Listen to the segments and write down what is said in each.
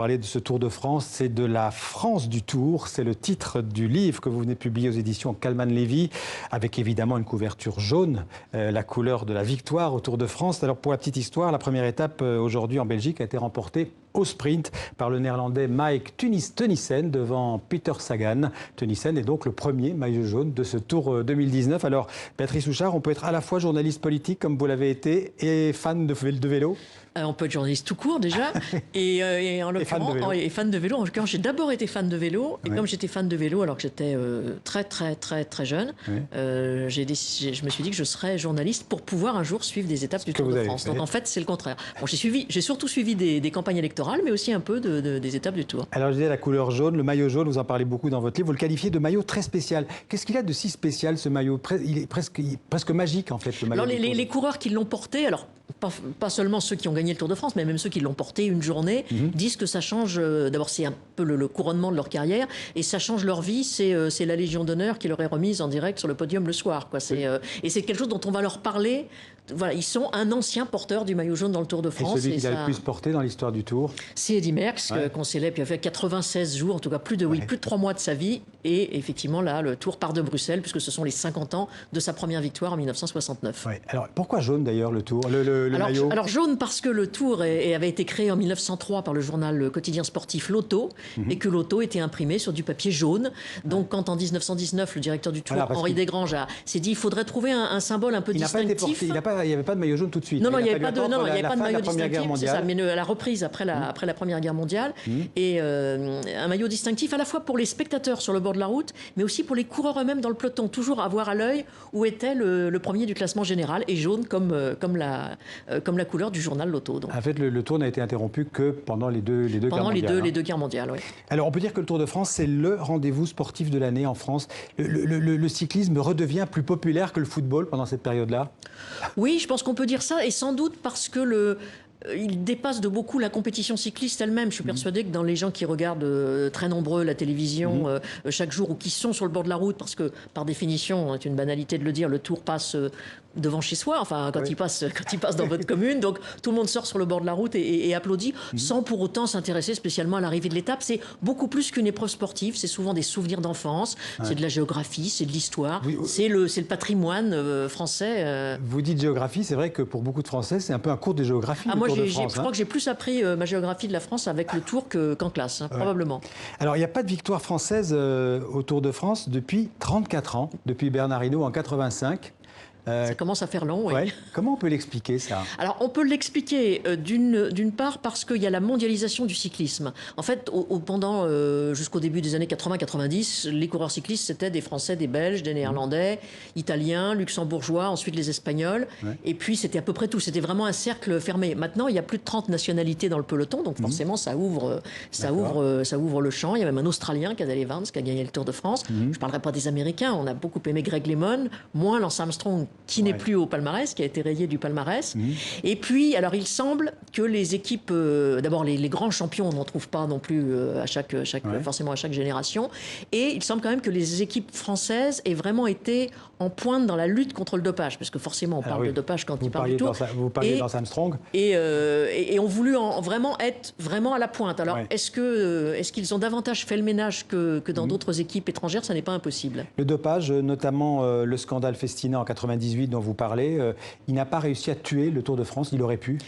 Parler de ce Tour de France, c'est de la France du Tour. C'est le titre du livre que vous venez de publier aux éditions Calman-Lévy, avec évidemment une couverture jaune, la couleur de la victoire au Tour de France. Alors pour la petite histoire, la première étape aujourd'hui en Belgique a été remportée au sprint par le néerlandais Mike Teunissen devant Peter Sagan. Teunissen est donc le premier maillot jaune de ce Tour 2019. Alors Béatrice Houchard, on peut être à la fois journaliste politique comme vous l'avez été et fan de vélo. On peut être journaliste tout court déjà et en l'occurrence fan de vélo. En l'occurrence, j'ai d'abord été fan de vélo et comme j'étais fan de vélo alors que j'étais très jeune, je me suis dit que je serais journaliste pour pouvoir un jour suivre des étapes du Tour de France. Donc en fait, c'est le contraire. Bon, j'ai surtout suivi des campagnes électorales, mais aussi un peu des étapes du Tour. Alors je disais la couleur jaune, le maillot jaune, vous en parlez beaucoup dans votre livre. Vous le qualifiez de maillot très spécial. Qu'est-ce qu'il a de si spécial ce maillot? Il est presque magique en fait le maillot. Alors les coureurs qui l'ont porté, alors pas seulement ceux qui ont gagné le Tour de France, mais même ceux qui l'ont porté une journée, disent que ça change. D'abord, c'est un peu le couronnement de leur carrière et ça change leur vie. C'est la Légion d'honneur qui leur est remise en direct sur le podium le soir, quoi. Et c'est quelque chose dont on va leur parler. Voilà, ils sont un ancien porteur du maillot jaune dans le Tour de France. Et celui qui l'a le plus porté dans l'histoire du Tour, c'est Eddy Merckx, qu'on célèbre. Il a fait 96 jours, en tout cas plus de 3 mois de sa vie. Et effectivement, là, le Tour part de Bruxelles, puisque ce sont les 50 ans de sa première victoire en 1969. Ouais. Alors, pourquoi jaune d'ailleurs le Tour, le maillot? Alors jaune parce que le Tour avait été créé en 1903 par le journal quotidien sportif L'Auto, et que L'Auto était imprimé sur du papier jaune. Donc quand en 1919, le directeur du Tour, Henri Desgranges, s'est dit il faudrait trouver un symbole un peu distinctif. Il n'y avait pas de maillot jaune tout de suite. Non, il n'y avait pas de maillot distinctif, c'est ça, mais à la reprise après la Première Guerre mondiale. Et un maillot distinctif à la fois pour les spectateurs sur le bord de la route, mais aussi pour les coureurs eux-mêmes dans le peloton, toujours avoir à l'œil où était le premier du classement général, et jaune comme la couleur du journal L'Auto. En fait, le Tour n'a été interrompu que pendant les deux guerres mondiales. Les deux guerres mondiales, oui. Alors, on peut dire que le Tour de France, c'est le rendez-vous sportif de l'année en France. Le cyclisme redevient plus populaire que le football pendant cette période-là? Oui, je pense qu'on peut dire ça, et sans doute parce que il dépasse de beaucoup la compétition cycliste elle-même. Je suis persuadée que dans les gens qui regardent très nombreux la télévision chaque jour ou qui sont sur le bord de la route, parce que par définition, c'est une banalité de le dire, le Tour passe devant chez soi, enfin quand il passe dans votre commune, donc tout le monde sort sur le bord de la route et applaudit sans pour autant s'intéresser spécialement à l'arrivée de l'étape. C'est beaucoup plus qu'une épreuve sportive, c'est souvent des souvenirs d'enfance, c'est de la géographie, c'est de l'histoire, c'est le patrimoine français. Vous dites géographie, c'est vrai que pour beaucoup de Français, c'est un peu un cours de géographie. Moi, je crois que j'ai plus appris ma géographie de la France avec le Tour qu'en classe, probablement. Alors, il n'y a pas de victoire française au Tour de France depuis 34 ans, depuis Bernard Hinault en 85. Ça commence à faire long, oui. Ouais. Comment on peut l'expliquer, ça? Alors, on peut l'expliquer d'une part parce qu'il y a la mondialisation du cyclisme. En fait, jusqu'au début des années 80-90, les coureurs cyclistes, c'était des Français, des Belges, des Néerlandais, Italiens, Luxembourgeois, ensuite les Espagnols. Et puis, c'était à peu près tout. C'était vraiment un cercle fermé. Maintenant, il y a plus de 30 nationalités dans le peloton, donc forcément, ça ouvre le champ. Il y a même un Australien, Cadel Evans, qui a gagné le Tour de France. Je ne parlerai pas des Américains. On a beaucoup aimé Greg LeMond, moins Lance Armstrong, qui n'est plus au palmarès, qui a été rayé du palmarès. Et puis, alors il semble que les équipes, d'abord les grands champions, on n'en trouve pas non plus forcément à chaque génération, et il semble quand même que les équipes françaises aient vraiment été en pointe dans la lutte contre le dopage, parce que forcément on parle de dopage quand il parle du Tour. Vous parliez de Lance Armstrong. Et ont voulu vraiment être à la pointe. Alors est-ce qu'ils ont davantage fait le ménage que dans d'autres équipes étrangères? Ça n'est pas impossible. Le dopage, notamment le scandale Festina en 98 dont vous parlez, il n'a pas réussi à tuer le Tour de France, il aurait pu?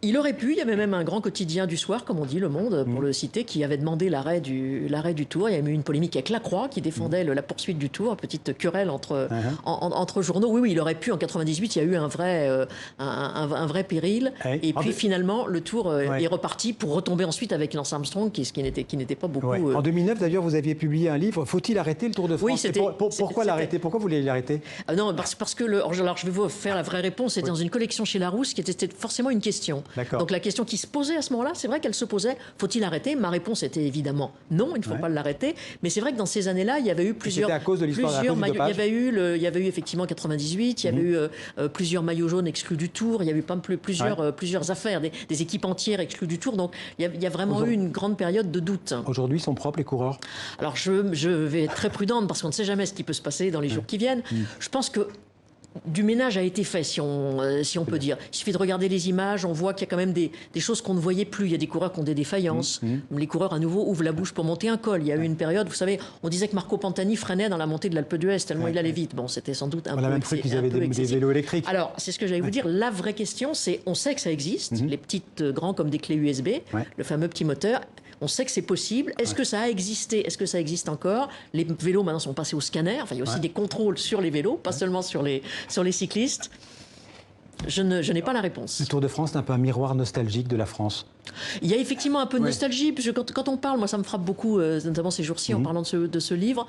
Il aurait pu, il y avait même un grand quotidien du soir, comme on dit, Le Monde, pour le citer, qui avait demandé l'arrêt du Tour. Il y a eu une polémique avec La Croix qui défendait la poursuite du Tour, une petite querelle entre journaux. Oui, il aurait pu. En 98, il y a eu un vrai péril. Et puis finalement, le Tour est reparti pour retomber ensuite avec Lance Armstrong, qui n'était pas beaucoup... En 2009, d'ailleurs, vous aviez publié un livre, Faut-il arrêter le Tour de France? Pourquoi l'arrêter? Pourquoi vous voulez l'arrêter? Non, parce que alors je vais vous faire la vraie réponse. C'était dans une collection chez Larousse qui était forcément une question. Donc la question qui se posait à ce moment-là, c'est vrai qu'elle se posait, faut-il arrêter? Ma réponse était évidemment non, il ne faut pas l'arrêter. Mais c'est vrai que dans ces années-là, il y avait eu plusieurs... C'était à cause de l'histoire de il y avait eu effectivement 98, il y avait eu plusieurs maillots jaunes exclus du Tour, il y a eu plusieurs affaires, des équipes entières exclues du Tour. Donc il y a vraiment eu une grande période de doute. Aujourd'hui, sont propres les coureurs? Alors je vais être très prudente parce qu'on ne sait jamais ce qui peut se passer dans les jours qui viennent. Je pense que du ménage a été fait, si on peut dire. Il suffit de regarder les images, on voit qu'il y a quand même des choses qu'on ne voyait plus. Il y a des coureurs qui ont des défaillances. Les coureurs, à nouveau, ouvrent la bouche pour monter un col. Il y a eu une période, vous savez, on disait que Marco Pantani freinait dans la montée de l'Alpe d'Huez tellement il allait vite. Bon, c'était sans doute un peu On a même cru qu'ils avaient des vélos électriques. Alors, c'est ce que j'allais vous dire. La vraie question, c'est, on sait que ça existe, les petites grands comme des clés USB, le fameux petit moteur. On sait que c'est possible. Est-ce que ça a existé? Est-ce que ça existe encore? Les vélos maintenant sont passés au scanner. Enfin, il y a aussi des contrôles sur les vélos, pas seulement sur les cyclistes. Je n'ai pas la réponse. Le Tour de France est un peu un miroir nostalgique de la France. Il y a effectivement un peu de nostalgie, parce que quand on parle, moi ça me frappe beaucoup, notamment ces jours-ci, en parlant de ce livre,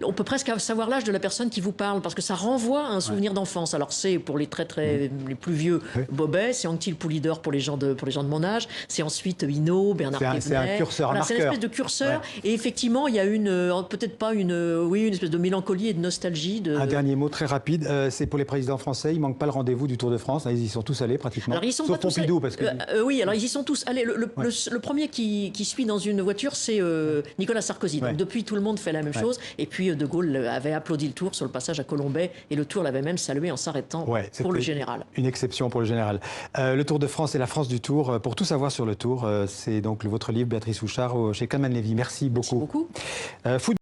on peut presque savoir l'âge de la personne qui vous parle, parce que ça renvoie à un souvenir d'enfance. Alors c'est pour les les plus vieux, Bobet, c'est Anctil Poulidor pour les gens de mon âge, c'est ensuite Hinault, Bernard Thévenet. C'est un curseur, voilà, un marqueur. C'est une espèce de curseur, et effectivement il y a peut-être pas une espèce de mélancolie et de nostalgie. Un dernier mot très rapide, c'est pour les présidents français, il ne manque pas le rendez-vous du Tour de France, ils y sont tous allés pratiquement, alors, ils sont sauf pas tous Pompidou. Parce que... oui, alors ils y sont tous allés. Le premier qui suit dans une voiture, c'est Nicolas Sarkozy. Donc depuis, tout le monde fait la même chose. Et puis De Gaulle avait applaudi le Tour sur le passage à Colombey. Et le Tour l'avait même salué en s'arrêtant pour le général. Une exception pour le général. Le Tour de France et la France du Tour. Pour tout savoir sur le Tour, c'est donc votre livre, Béatrice Houchard, chez Calman Lévy. Merci beaucoup. Merci beaucoup.